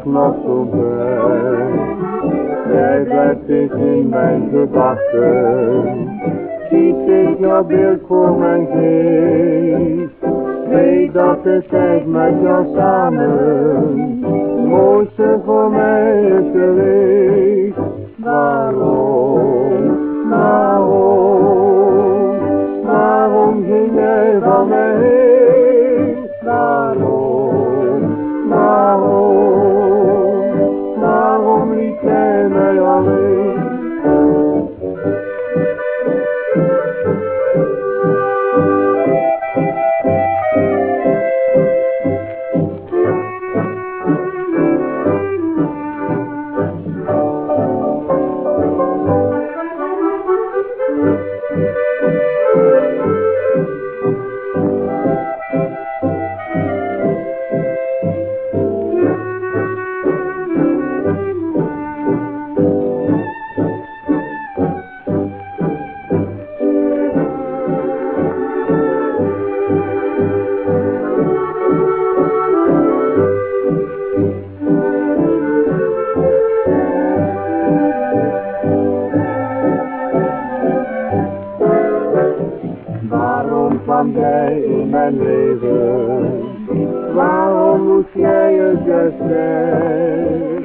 hart nog zo ver. Jij blijft steeds in mijn gedachten, zie ik jouw beeld voor mijn geest. Weet dat de tijd met jou samen het mooiste voor mij is geweest. Waarom, waarom, waarom ging jij van mij heen? Waarom, waarom, waarom liet jij mij alleen? Waarom kwam jij in mijn leven? Waarom moest jij er juist zijn?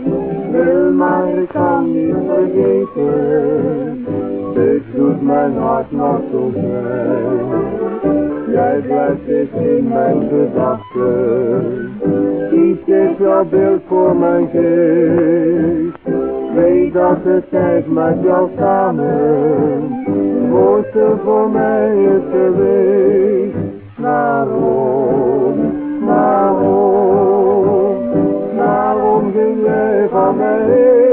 Wil maar ik kan niet vergeten, dit doet mijn hart nog zo pijn. Jij blijft steeds in mijn gedachten, zie ik jouw beeld voor mijn geest. Weet dat de tijd met jou samen het mooiste voor mij is geweest. Waarom, waarom, waarom ging jij van mij heen?